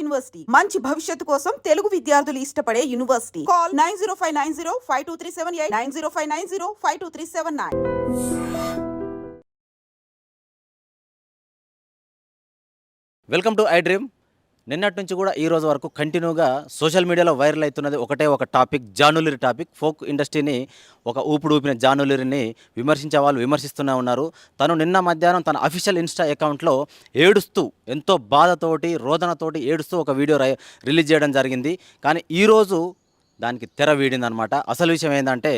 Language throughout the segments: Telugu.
యూనివర్సిటీ మంచి భవిష్యత్తు కోసం తెలుగు విద్యార్థులు ఇష్టపడే university. Call 9059052378 9059052379. Welcome to I dream. నిన్నటి నుంచి కూడా ఈ రోజు వరకు కంటిన్యూగా సోషల్ మీడియాలో వైరల్ అవుతున్నది ఒకటే ఒక టాపిక్, జానులిరి టాపిక్. ఫోక్ ఇండస్ట్రీని ఒక ఊపిన జానులిరిని విమర్శించే వాళ్ళు విమర్శిస్తూనే ఉన్నారు. తను నిన్న మధ్యాహ్నం తన అఫీషియల్ ఇన్స్టా అకౌంట్లో ఏడుస్తూ, ఎంతో బాధతోటి రోదనతోటి ఏడుస్తూ ఒక వీడియో రిలీజ్ చేయడం జరిగింది. కానీ ఈరోజు దానికి తెర వీడిందనమాట. అసలు విషయం ఏంటంటే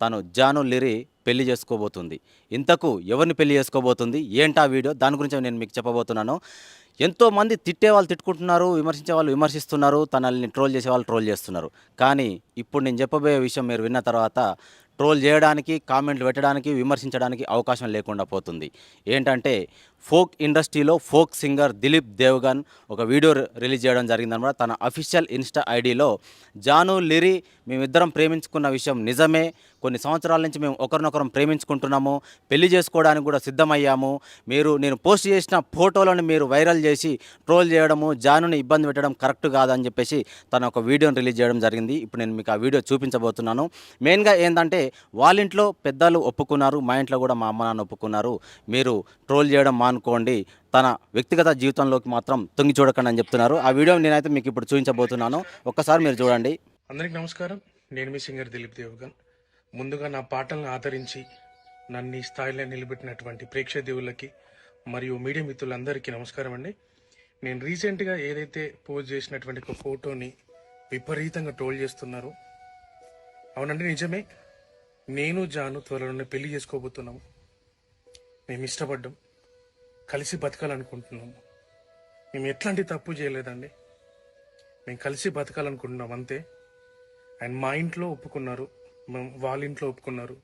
తను జానులిరి పెళ్లి చేసుకోబోతుంది. ఇంతకు ఎవరిని పెళ్లి చేసుకోబోతుంది, ఏంటా వీడియో, దాని గురించి నేను మీకు చెప్పబోతున్నాను. ఎంతోమంది తిట్టే వాళ్ళు తిట్టుకుంటున్నారు, విమర్శించే వాళ్ళు విమర్శిస్తున్నారు, తనల్ని ట్రోల్ చేసే వాళ్ళు ట్రోల్ చేస్తున్నారు. కానీ ఇప్పుడు నేను చెప్పబోయే విషయం మీరు విన్న తర్వాత ట్రోల్ చేయడానికి, కామెంట్లు పెట్టడానికి, విమర్శించడానికి అవకాశం లేకుండా పోతుంది. ఏంటంటే ఫోక్ ఇండస్ట్రీలో ఫోక్ సింగర్ దిలీప్ దేవ్గన్ ఒక వీడియో రిలీజ్ చేయడం జరిగిందన్నమాట. తన అఫీషియల్ ఇన్స్టా ఐడిలో జానులిరి మేమిద్దరం ప్రేమించుకున్న విషయం నిజమే, కొన్ని సంవత్సరాల నుంచి మేము ఒకరినొకరం ప్రేమించుకుంటున్నాము, పెళ్లి చేసుకోవడానికి కూడా సిద్ధమయ్యాము, నేను పోస్ట్ చేసిన ఫోటోలను మీరు వైరల్ చేసి ట్రోల్ చేయడము, జానుని ఇబ్బంది పెట్టడం కరెక్ట్ కాదని చెప్పేసి తన ఒక వీడియోని రిలీజ్ చేయడం జరిగింది. ఇప్పుడు నేను మీకు ఆ వీడియో చూపించబోతున్నాను. మెయిన్గా ఏంటంటే వాళ్ళ ఇంట్లో పెద్దలు ఒప్పుకున్నారు, మా ఇంట్లో కూడా మా అమ్మ నాన్న ఒప్పుకున్నారు, మీరు ట్రోల్ చేయడం మానుకోండి, తన వ్యక్తిగత జీవితంలోకి మాత్రం తొంగి చూడకండి అని చెప్తున్నారు. ఆ వీడియో నేనైతే మీకు ఇప్పుడు చూపించబోతున్నాను, ఒక్కసారి మీరు చూడండి. అందరికి నమస్కారం, నేను మీ సింగర్ దిలీప్ దేవ్గన్. ముందుగా నా పాటలను ఆదరించి నన్ను ఈ స్థాయిలో నిలబెట్టినటువంటి ప్రేక్షదేవులకి మరియు మీడియా మిత్రులందరికీ నమస్కారం అండి. నేను రీసెంట్గా ఏదైతే పోస్ట్ చేసినటువంటి ఒక ఫోటోని విపరీతంగా ట్రోల్ చేస్తున్నారు. అవునండి, నిజమే. నేను జాను త్వరలోనే పెళ్లి చేసుకోబోతున్నాము. మేము ఇష్టపడ్డాం, కలిసి బతకాలనుకుంటున్నాము. మేము ఎట్లాంటి తప్పు చేయలేదండి, మేము కలిసి బతకాలనుకుంటున్నాం అంతే. అండ్ మా ఇంట్లో ఒప్పుకున్నారు, వాళ్ళ ఇంట్లో ఒప్పుకున్నారు.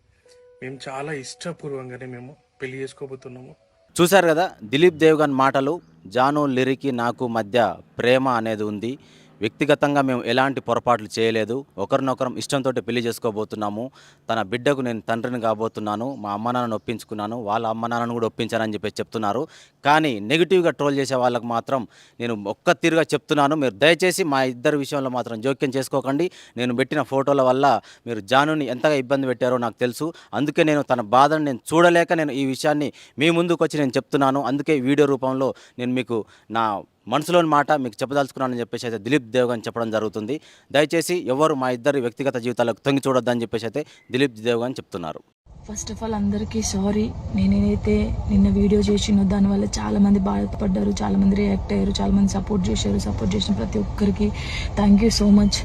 మేము చాలా ఇష్టపూర్వకంగానే మేము పెళ్లి చేసుకోబోతున్నాము. చూశారు కదా దిలీప్ దేవ్గన్ మాటలు. జానులిరికి నాకు మధ్య ప్రేమ అనేది ఉంది, వ్యక్తిగతంగా మేము ఎలాంటి పొరపాట్లు చేయలేదు, ఒకరినొకరం ఇష్టంతో పెళ్లి చేసుకోబోతున్నాము, తన బిడ్డకు నేను తండ్రిని కాబోతున్నాను, మా అమ్మ నాన్నను ఒప్పించుకున్నాను, వాళ్ళ అమ్మ నాన్నను కూడా ఒప్పించానని చెప్పి చెప్తున్నారు. కానీ నెగిటివ్గా ట్రోల్ చేసే వాళ్ళకు మాత్రం నేను ఒక్క తీరుగా చెప్తున్నాను, మీరు దయచేసి మా ఇద్దరి విషయంలో మాత్రం జోక్యం చేసుకోకండి. నేను పెట్టిన ఫోటోల వల్ల మీరు జానుని ఎంతగా ఇబ్బంది పెట్టారో నాకు తెలుసు. అందుకే నేను తన బాధను నేను చూడలేక నేను ఈ విషయాన్ని మీ ముందుకు వచ్చి నేను చెప్తున్నాను. అందుకే వీడియో రూపంలో నేను మీకు నా మనసులోని మాట మీకు చెప్పదలుచుకున్నానని చెప్పేసి అయితే దిలీప్ దేవ్గన్ చెప్పడం జరుగుతుంది. దయచేసి ఎవరు మా ఇద్దరి వ్యక్తిగత జీవితాలకు తొంగి చూడొద్దని చెప్పేసి అయితే దిలీప్ దేవ్గన్ చెప్తున్నారు. ఫస్ట్ ఆఫ్ ఆల్ అందరికీ సారీ. నేనైతే నిన్న వీడియో చేసినో దానివల్ల చాలామంది బాధపడ్డారు, చాలామంది రియాక్ట్ అయ్యారు, చాలామంది సపోర్ట్ చేశారు. సపోర్ట్ చేసిన ప్రతి ఒక్కరికి థ్యాంక్ యూ సో మచ్.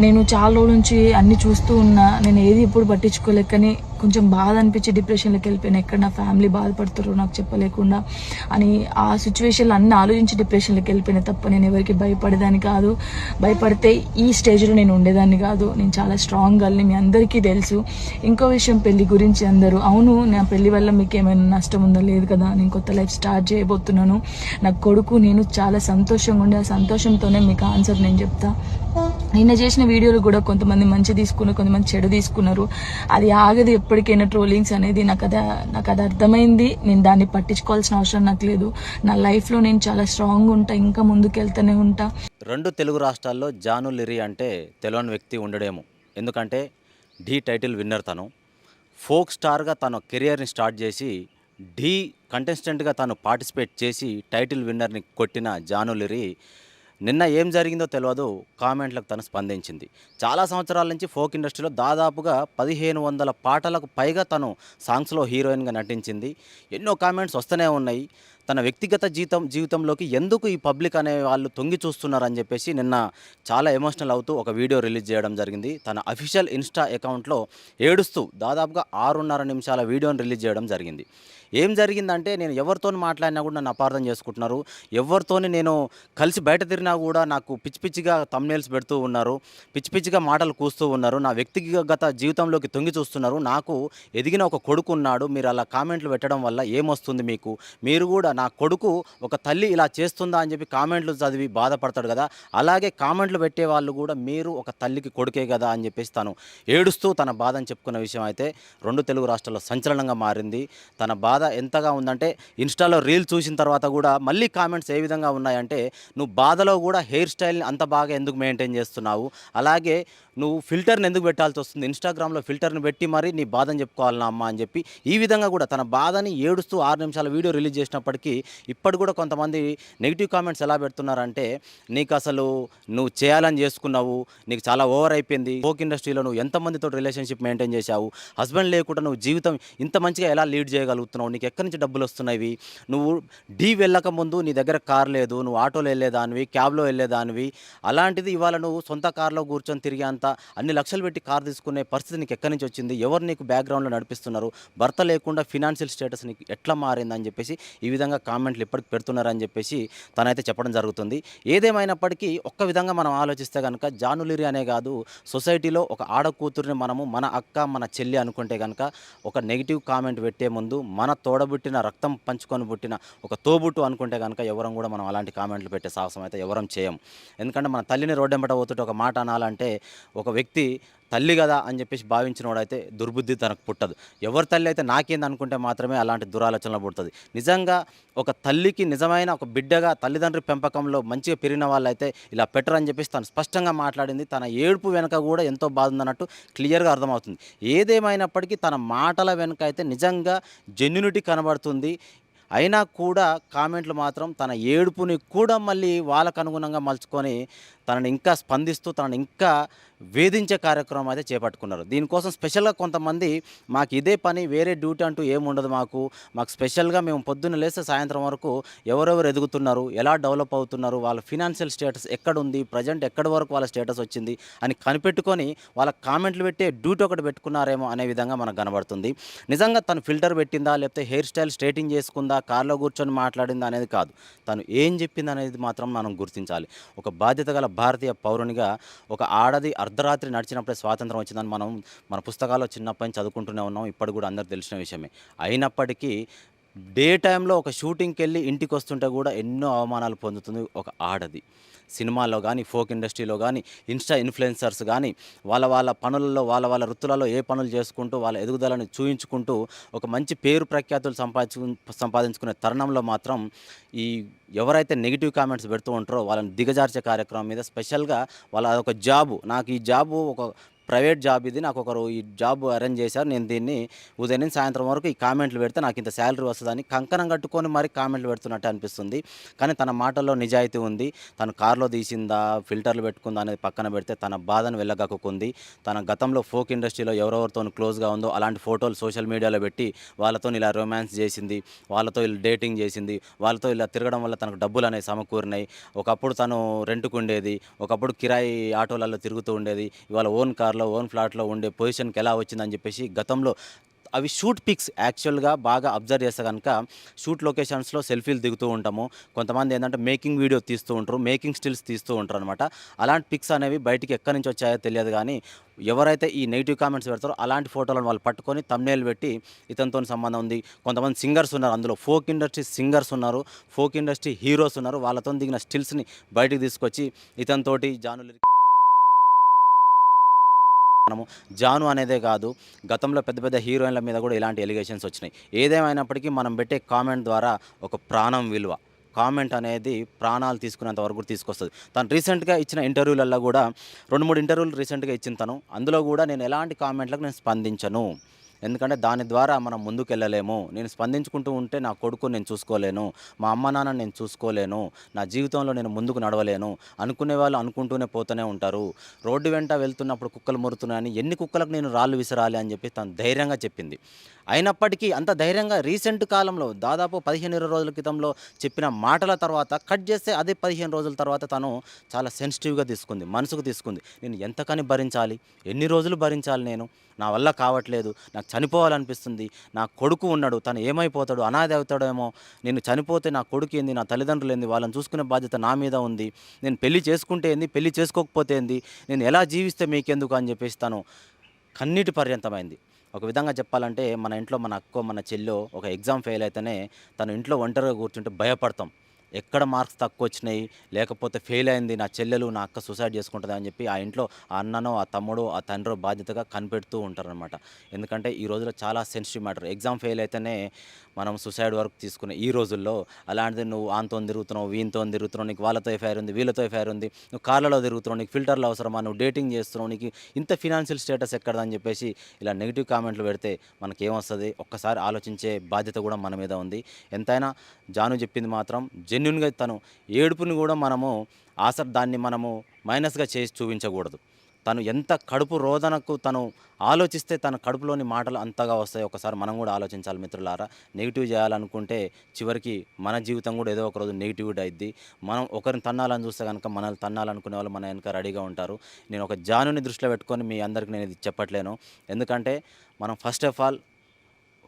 నేను చాలా రోజుల నుంచి అన్నీ చూస్తూ ఉన్నా, నేను ఏది ఎప్పుడు పట్టించుకోలేకని కొంచెం బాధ అనిపించి డిప్రెషన్లోకి వెళ్ళిపోయాను. ఎక్కడ నా ఫ్యామిలీ బాధపడుతారో నాకు చెప్పలేకుండా అని ఆ సిచ్యువేషన్లో అన్ని ఆలోచించి డిప్రెషన్లోకి వెళ్ళిపోయినా తప్ప నేను ఎవరికి భయపడేదాన్ని కాదు. భయపడితే ఈ స్టేజ్లో నేను ఉండేదాన్ని కాదు. నేను చాలా స్ట్రాంగ్ గర్ల్ని, మీ అందరికీ తెలుసు. ఇంకో విషయం, పెళ్లి గురించి అందరూ అవును నా పెళ్లి వల్ల మీకు ఏమైనా నష్టం ఉందో లేదు కదా, నేను కొత్త లైఫ్ స్టార్ట్ చేయబోతున్నాను, నా కొడుకు నేను చాలా సంతోషంగా ఉండే, ఆ సంతోషంతోనే మీకు ఆన్సర్ నేను చెప్తా. నిన్న చేసిన వీడియోలు కూడా కొంతమంది మంచి తీసుకున్నారు, కొంతమంది చెడు తీసుకున్నారు. అది ఆగదు ఎప్పటికైనా ట్రోలింగ్స్ అనేది. నాకు అది అర్థమైంది. నేను దాన్ని పట్టించుకోవాల్సిన అవసరం నాకు లేదు. నా లైఫ్లో నేను చాలా స్ట్రాంగ్ ఉంటా, ఇంకా ముందుకు వెళ్తూనే ఉంటా. 2 తెలుగు రాష్ట్రాల్లో జానులిరి అంటే తెలియని వ్యక్తి ఉండడేమో. ఎందుకంటే ఢీ టైటిల్ విన్నర్ తను. ఫోక్ స్టార్గా తన కెరియర్ని స్టార్ట్ చేసి ఢీ కంటెస్టెంట్గా తను పార్టిసిపేట్ చేసి టైటిల్ విన్నర్ని కొట్టిన జానులిరి నిన్న ఏం జరిగిందో తెలియదు, కామెంట్లకు తను స్పందించింది. చాలా సంవత్సరాల నుంచి ఫోక్ ఇండస్ట్రీలో దాదాపుగా 1500 పాటలకు పైగా తను సాంగ్స్లో హీరోయిన్గా నటించింది. ఎన్నో కామెంట్స్ వస్తూనే ఉన్నాయి. తన వ్యక్తిగత జీవితంలోకి ఎందుకు ఈ పబ్లిక్ అనే వాళ్ళు తొంగి చూస్తున్నారని చెప్పేసి నిన్న చాలా ఎమోషనల్ అవుతూ ఒక వీడియో రిలీజ్ చేయడం జరిగింది. తన అఫీషియల్ ఇన్స్టా అకౌంట్లో ఏడుస్తూ దాదాపుగా 6.5 నిమిషాల వీడియోని రిలీజ్ చేయడం జరిగింది. ఏం జరిగిందంటే, నేను ఎవరితో మాట్లాడినా కూడా నన్ను అపార్థం చేసుకుంటున్నారు, ఎవరితోని నేను కలిసి బయట తిరిగినా కూడా నాకు పిచ్చి పిచ్చిగా థంబ్నెయిల్స్ పెడుతూ ఉన్నారు, పిచ్చి పిచ్చిగా మాటలు కూస్తూ ఉన్నారు, నా వ్యక్తిగత జీవితంలోకి తొంగి చూస్తున్నారు, నాకు ఎదిగిన ఒక కొడుకు ఉన్నాడు, మీరు అలా కామెంట్లు పెట్టడం వల్ల ఏమొస్తుంది మీకు, మీరు కూడా నా కొడుకు ఒక తల్లి ఇలా చేస్తుందా అని చెప్పి కామెంట్లు చదివి బాధపడతాడు కదా, అలాగే కామెంట్లు పెట్టే వాళ్ళు కూడా మీరు ఒక తల్లికి కొడుకే కదా అని చెప్పేసి తను ఏడుస్తూ తన బాధని చెప్పుకున్న విషయం అయితే 2 తెలుగు రాష్ట్రాల్లో సంచలనంగా మారింది. తన బాధ బాధ ఎంతగా ఉందంటే ఇన్స్టాలో రీల్ చూసిన తర్వాత కూడా మళ్ళీ కామెంట్స్ ఏ విధంగా ఉన్నాయంటే, నువ్వు బాధలో కూడా హెయిర్ స్టైల్ని అంత బాగా ఎందుకు మెయింటైన్ చేస్తున్నావు, అలాగే నువ్వు ఫిల్టర్ని ఎందుకు పెట్టాల్సి వస్తుంది, ఇన్స్టాగ్రామ్లో ఫిల్టర్ని పెట్టి మరి నీ బాధని చెప్పుకోవాలన్నా అమ్మ అని చెప్పి ఈ విధంగా కూడా తన బాధని ఏడుస్తూ 6 నిమిషాల వీడియో రిలీజ్ చేసినప్పటికీ ఇప్పటి కూడా కొంతమంది నెగిటివ్ కామెంట్స్ ఎలా పెడుతున్నారంటే, నీకు అసలు నువ్వు చేయాలని చేసుకున్నావు, నీకు చాలా ఓవర్ అయిపోయింది, ఫోక్ ఇండస్ట్రీలో నువ్వు ఎంతమందితో రిలేషన్షిప్ మెయింటైన్ చేశావు, హస్బెండ్ లేకుండా నువ్వు జీవితం ఇంత మంచిగా ఎలా లీడ్ చేయగలుగుతున్నావు, నీకు ఎక్కడి నుంచి డబ్బులు వస్తున్నాయి, నువ్వు డీ వెళ్ళక ముందు నీ దగ్గర కార్ లేదు, నువ్వు ఆటోలో వెళ్ళేదానివి, క్యాబ్లో వెళ్ళేదానివి, అలాంటిది ఇవాళ నువ్వు సొంత కార్లో కూర్చొని తిరిగే అంత అన్ని లక్షలు పెట్టి కార్ తీసుకునే పరిస్థితి నీకు ఎక్కడి నుంచి వచ్చింది, ఎవరు నీకు బ్యాక్గ్రౌండ్లో నడిపిస్తున్నారు, భర్త లేకుండా ఫినాన్షియల్ స్టేటస్ నీకు ఎట్లా మారిందని చెప్పేసి ఈ విధంగా కామెంట్లు ఇప్పటికి పెడుతున్నారని చెప్పేసి తనైతే చెప్పడం జరుగుతుంది. ఏదేమైనప్పటికీ ఒక్క విధంగా మనం ఆలోచిస్తే కనుక జానులిరి అనే కాదు, సొసైటీలో ఒక ఆడకూతురిని మనము మన అక్క మన చెల్లి అనుకుంటే కనుక ఒక నెగిటివ్ కామెంట్ పెట్టే ముందు మన తోడబుట్టిన రక్తం పంచుకొని పుట్టిన ఒక తోబుట్టు అనుకుంటే కనుక ఎవరం కూడా మనం అలాంటి కామెంట్లు పెట్టే సాహసం అయితే ఎవరం చేయం. ఎందుకంటే మన తల్లిని రోడ్డెంబట పోతుంటే ఒక మాట అనాలంటే ఒక వ్యక్తి తల్లి కదా అని చెప్పేసి భావించినోడైతే దుర్బుద్ధి తనకు పుట్టదు. ఎవరి తల్లి అయితే నాకేంది అనుకుంటే మాత్రమే అలాంటి దురాలోచనలు పుడుతుంది. నిజంగా ఒక తల్లికి నిజమైన ఒక బిడ్డగా తల్లిదండ్రి పెంపకంలో మంచిగా పెరిగిన వాళ్ళైతే ఇలా పెట్టరని చెప్పేసి తను స్పష్టంగా మాట్లాడింది. తన ఏడుపు వెనుక కూడా ఎంతో బాధ ఉందన్నట్టు క్లియర్గా అర్థమవుతుంది. ఏదేమైనప్పటికీ తన మాటల వెనుక అయితే నిజంగా జెన్యూనిటీ కనబడుతుంది. అయినా కూడా కామెంట్లు మాత్రం తన ఏడుపుని కూడా మళ్ళీ వాళ్ళకు అనుగుణంగా మలుచుకొని తనని ఇంకా స్పందిస్తూ తనని ఇంకా వేధించే కార్యక్రమం అయితే చేపట్టుకున్నారు. దీనికోసం స్పెషల్గా కొంతమంది మాకు ఇదే పని, వేరే డ్యూటీ అంటూ ఏముండదు, మాకు స్పెషల్గా మేము పొద్దున్న లేస్తే సాయంత్రం వరకు ఎవరెవరు ఎదుగుతున్నారు, ఎలా డెవలప్ అవుతున్నారు, వాళ్ళ ఫినాన్షియల్ స్టేటస్ ఎక్కడుంది, ప్రజెంట్ ఎక్కడి వరకు వాళ్ళ స్టేటస్ వచ్చింది అని కనిపెట్టుకొని వాళ్ళ కామెంట్లు పెట్టే డ్యూటీ ఒకటి పెట్టుకున్నారేమో అనే విధంగా మనకు కనబడుతుంది. నిజంగా తను ఫిల్టర్ పెట్టిందా, లేకపోతే హెయిర్ స్టైల్ స్ట్రైటింగ్ చేసుకుందా, కార్లో కూర్చొని మాట్లాడిందా అనేది కాదు, తను ఏం చెప్పింది అనేది మాత్రం మనం గుర్తించాలి. ఒక బాధ్యత గల భారతీయ పౌరునిగా ఒక ఆడది అర్ధరాత్రి నడిచినప్పుడే స్వాతంత్రం వచ్చిందని మనం మన పుస్తకాల్లో చిన్నప్పటి నుంచి చదువుకుంటూనే ఉన్నాం. ఇప్పటికి కూడా అందరికి తెలిసిన విషయమే. అయినప్పటికీ డే టైంలో ఒక షూటింగ్కి వెళ్ళి ఇంటికి వస్తుంటే కూడా ఎన్నో అవమానాలు పొందుతుంది ఒక ఆడది. సినిమాల్లో కానీ, ఫోక్ ఇండస్ట్రీలో కానీ, ఇన్స్టా ఇన్ఫ్లుయెన్సర్స్ కానీ వాళ్ళ పనులలో వాళ్ళ వృత్తులలో ఏ పనులు చేసుకుంటూ వాళ్ళ ఎదుగుదలను చూయించుకుంటూ ఒక మంచి పేరు ప్రఖ్యాతులు సంపాదించుకునే తరుణంలో మాత్రం ఈ ఎవరైతే నెగిటివ్ కామెంట్స్ పెడుతూ ఉంటారో వాళ్ళని దిగజార్చే కార్యక్రమం మీద స్పెషల్గా వాళ్ళ ఒక జాబు, నాకు ఈ జాబు ఒక ప్రైవేట్ జాబ్, ఇది నాకు ఒకరు ఈ జాబ్ అరేంజ్ చేశారు, నేను దీన్ని ఉదయం నుంచి సాయంత్రం వరకు ఈ కామెంట్లు పెడితే నాకు ఇంత శాలరీ వస్తుందని కంకణం కట్టుకొని మరి కామెంట్లు పెడుతున్నట్టు అనిపిస్తుంది. కానీ తన మాటల్లో నిజాయితీ ఉంది. తను కార్లో తీసిందా, ఫిల్టర్లు పెట్టుకుందా అనేది పక్కన పెడితే తన బాధను వెళ్ళగక్కుంది. తన గతంలో ఫోక్ ఇండస్ట్రీలో ఎవరెవరితో క్లోజ్గా ఉందో అలాంటి ఫోటోలు సోషల్ మీడియాలో పెట్టి వాళ్ళతో ఇలా రొమాన్స్ చేసింది, వాళ్ళతో ఇలా డేటింగ్ చేసింది, వాళ్ళతో ఇలా తిరగడం వల్ల తనకు డబ్బులు అనేవి సమకూరినాయి. ఒకప్పుడు తను రెంట్కు ఉండేది, ఒకప్పుడు కిరాయి ఆటోలలో తిరుగుతూ ఉండేది, ఇవాళ ఓన్ కార్ ఓన్ ఫ్లాట్లో ఉండే పొజిషన్కి ఎలా వచ్చిందని చెప్పేసి గతంలో అవి షూట్ పిక్స్ యాక్చువల్గా బాగా అబ్జర్వ్ చేస్తే కనుక షూట్ లొకేషన్స్లో సెల్ఫీలు దిగుతూ ఉంటాము. కొంతమంది ఏంటంటే మేకింగ్ వీడియో తీస్తూ ఉంటారు, మేకింగ్ స్టిల్స్ తీస్తూ ఉంటారు అనమాట. అలాంటి పిక్స్ అనేవి బయటికి ఎక్కడి నుంచి వచ్చాయో తెలియదు. కానీ ఎవరైతే ఈ నెగిటివ్ కామెంట్స్ పెడతారో అలాంటి ఫోటోలను వాళ్ళు పట్టుకొని థంబ్నెయిల్ పెట్టి ఇతనితో సంబంధం ఉంది. కొంతమంది సింగర్స్ ఉన్నారు, అందులో ఫోక్ ఇండస్ట్రీ సింగర్స్ ఉన్నారు, ఫోక్ ఇండస్ట్రీ హీరోస్ ఉన్నారు, వాళ్ళతో దిగిన స్టిల్స్ని బయటికి తీసుకొచ్చి ఇతనితోటి జానులిరి మనము జాను అనేదే కాదు, గతంలో పెద్ద పెద్ద హీరోయిన్ల మీద కూడా ఇలాంటి ఎలిగేషన్స్ వచ్చినాయి. ఏదేమైనప్పటికీ మనం పెట్టే కామెంట్ ద్వారా ఒక ప్రాణం విలువ, కామెంట్ అనేది ప్రాణాలు తీసుకునేంత వరకు తీసుకొస్తుంది. తను రీసెంట్గా ఇచ్చిన ఇంటర్వ్యూలలో కూడా 2-3 ఇంటర్వ్యూలు రీసెంట్గా ఇచ్చిన తను, అందులో కూడా నేను ఎలాంటి కామెంట్లకు నేను స్పందించను, ఎందుకంటే దాని ద్వారా మనం ముందుకు వెళ్ళలేము, నేను స్పందించుకుంటూ ఉంటే నా కొడుకు నేను చూసుకోలేను, మా అమ్మ నాన్న నేను చూసుకోలేను, నా జీవితంలో నేను ముందుకు నడవలేను, అనుకునే వాళ్ళు అనుకుంటూనే పోతూనే ఉంటారు, రోడ్డు వెంట వెళ్తున్నప్పుడు కుక్కలు మురుతున్నాయని ఎన్ని కుక్కలకు నేను రాళ్ళు విసరాలి అని చెప్పి తను ధైర్యంగా చెప్పింది. అయినప్పటికీ అంత ధైర్యంగా రీసెంట్ కాలంలో దాదాపు 15-20 రోజుల క్రితంలో చెప్పిన మాటల తర్వాత కట్ చేస్తే అదే 15 రోజుల తర్వాత తను చాలా సెన్సిటివ్గా తీసుకుంది, మనసుకు తీసుకుంది. నేను ఎంతకని భరించాలి, ఎన్ని రోజులు భరించాలి, నేను నా వల్ల కావట్లేదు, నాకు చనిపోవాలనిపిస్తుంది, నా కొడుకు ఉన్నాడు, తను ఏమైపోతాడు, అనాథ అవుతాడేమో, నేను చనిపోతే నా కొడుకు ఏంది, నా తల్లిదండ్రులు ఏంది, వాళ్ళని చూసుకునే బాధ్యత నా మీద ఉంది, నేను పెళ్లి చేసుకుంటే ఏంది, పెళ్లి చేసుకోకపోతే ఏంది, నేను ఎలా జీవిస్తే మీకెందుకు అని చెప్పేసి తను కన్నీటి పర్యంతమైంది. ఒక విధంగా చెప్పాలంటే మన ఇంట్లో మన అక్కో మన చెల్లో ఒక ఎగ్జామ్ ఫెయిల్ అయితేనే తను ఇంట్లో ఒంటరిగా కూర్చుంటే భయపడతాం, ఎక్కడ మార్క్స్ తక్కువ వచ్చినాయి, లేకపోతే ఫెయిల్ అయింది నా చెల్లెలు నా అక్క సూసైడ్ చేసుకుంటుంది అని చెప్పి ఆ ఇంట్లో ఆ అన్ననో ఆ తమ్ముడో ఆ తండ్రో బాధ్యతగా కనిపెడుతూ ఉంటారనమాట. ఎందుకంటే ఈ రోజులో చాలా సెన్సిటివ్ మ్యాటర్. ఎగ్జామ్ ఫెయిల్ అయితేనే మనం సుసైడ్ వరకు తీసుకునే ఈ రోజుల్లో అలాంటిది నువ్వు ఆంతో తిరుగుతున్నావు, వీంతో తిరుగుతున్నావు, నీకు వాళ్ళతో ఎఫ్ఐఆర్ ఉంది, వీళ్ళతో ఎఫ్ఐఆర్ ఉంది, నువ్వు కార్లలో తిరుగుతున్నావు, నీకు ఫిల్టర్లు అవసరమా, నువ్వు డేటింగ్ చేస్తున్నావు, నీకు ఇంత ఫినాన్షియల్ స్టేటస్ ఎక్కడదని చెప్పేసి ఇలా నెగిటివ్ కామెంట్లు పెడితే మనకేమొస్తుంది? ఒక్కసారి ఆలోచించే బాధ్యత కూడా మన మీద ఉంది. ఎంతైనా జాను చెప్పింది మాత్రం జెన్యున్గా తను ఏడుపుని కూడా మనము దాన్ని మనము మైనస్గా చేసి చూపించకూడదు. తను ఎంత కడుపు రోదనకు తను ఆలోచిస్తే తన కడుపులోని మాటలు అంతగా వస్తాయి. ఒకసారి మనం కూడా ఆలోచించాలి మిత్రులారా. నెగిటివ్ చేయాలనుకుంటే చివరికి మన జీవితం కూడా ఏదో ఒక రోజు నెగిటివిటీ అయిద్ది. మనం ఒకరిని తన్నాలని చూస్తే కనుక మనల్ని తన్నాలనుకునే వాళ్ళు మన వెనక రెడీగా ఉంటారు. నేను ఒక జానుని దృష్టిలో పెట్టుకొని మీ అందరికీ నేను ఇది చెప్పట్లేను. ఎందుకంటే మనం first of all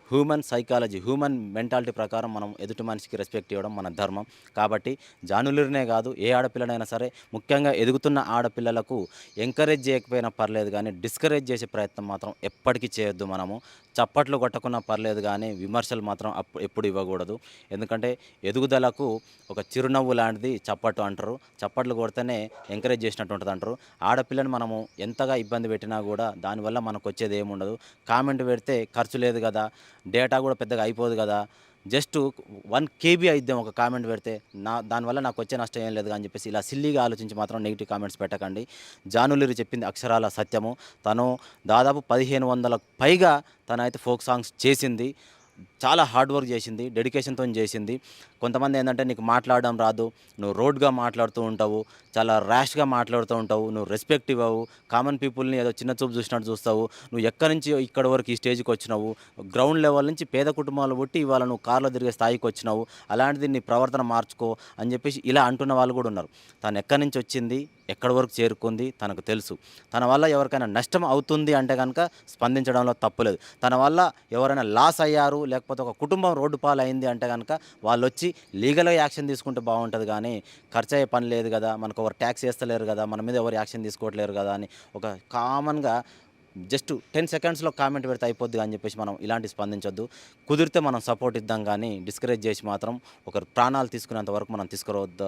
human psychology, human mentality ప్రకారం మనం ఎదుటి మనిషికి రెస్పెక్ట్ ఇవ్వడం మన ధర్మం. కాబట్టి జానులరినే కాదు, ఏ ఆడపిల్లనైనా సరే, ముఖ్యంగా ఎదుగుతున్న ఆడపిల్లలకు ఎంకరేజ్ చేయకపోయినా పర్లేదు కానీ డిస్కరేజ్ చేసే ప్రయత్నం మాత్రం ఎప్పటికీ చేయొద్దు. మనము చప్పట్లు కొట్టకున్నా పర్లేదు కానీ విమర్శలు మాత్రం ఎప్పుడు ఇవ్వకూడదు. ఎందుకంటే ఎదుగుదలకు ఒక చిరునవ్వు లాంటిది చప్పట్లు అంటారు. చప్పట్లు కొడితేనే ఎంకరేజ్ చేసినట్టు ఉంటుంది అంటారు. ఆడపిల్లని మనము ఎంతగా ఇబ్బంది పెట్టినా కూడా దానివల్ల మనకు వచ్చేది ఏముండదు. కామెంట్ పెడితే ఖర్చు లేదు కదా, డేటా కూడా పెద్దగా అయిపోదు కదా, జస్ట్ 1 KB అయిద్దాం ఒక కామెంట్ పెడితే, దానివల్ల నాకు వచ్చే నష్టం ఏం లేదు అని చెప్పేసి ఇలా సిల్లీగా ఆలోచించి మాత్రం నెగిటివ్ కామెంట్స్ పెట్టకండి. జానులిరి చెప్పింది అక్షరాల సత్యము. తను దాదాపు 1500 పైగా తనైతే ఫోక్ సాంగ్స్ చేసింది. చాలా హార్డ్ వర్క్ చేసింది, డెడికేషన్తో చేసింది. కొంతమంది ఏంటంటే నీకు మాట్లాడడం రాదు, నువ్వు రోడ్గా మాట్లాడుతూ ఉంటావు, చాలా ర్యాష్గా మాట్లాడుతూ ఉంటావు, నువ్వు రెస్పెక్ట్ ఇవ్వవు, కామన్ పీపుల్ని ఏదో చిన్న చూపు చూసినట్టు చూస్తావు, నువ్వు ఎక్కడి నుంచి ఇక్కడి వరకు ఈ స్టేజ్కి వచ్చినావు, గ్రౌండ్ లెవెల్ నుంచి పేద కుటుంబాలు పుట్టి ఇవాళ నువ్వు కార్లో తిరిగే స్థాయికి వచ్చినావు, అలాంటిది నీ ప్రవర్తన మార్చుకో అని చెప్పేసి ఇలా అంటున్న వాళ్ళు కూడా ఉన్నారు. తను ఎక్కడి నుంచి వచ్చింది, ఎక్కడి వరకు చేరుకుంది తనకు తెలుసు. తన వల్ల ఎవరికైనా నష్టం అవుతుంది అంటే కనుక స్పందించడంలో తప్పులేదు. తన వల్ల ఎవరైనా లాస్ అయ్యారు, లేకపోతే ఒక కుటుంబం రోడ్డు పాలు అయింది అంటే కనుక వాళ్ళు వచ్చి లీగల్గా యాక్షన్ తీసుకుంటే బాగుంటుంది. కానీ ఖర్చు అయ్యే పని లేదు కదా, మనకు ఎవరు ట్యాక్స్ వేస్తలేరు కదా, మన మీద ఎవరు యాక్షన్ తీసుకోవట్లేరు కదా అని ఒక కామన్గా జస్ట్ 10 సెకండ్స్లో కామెంట్ పెడితే అయిపోద్ది అని చెప్పేసి మనం ఇలాంటి స్పందించొద్దు. కుదిరితే మనం సపోర్ట్ ఇద్దాం కానీ డిస్కరేజ్ చేసి మాత్రం ఒకరు ప్రాణాలు తీసుకునేంత వరకు మనం తీసుకురావద్దు.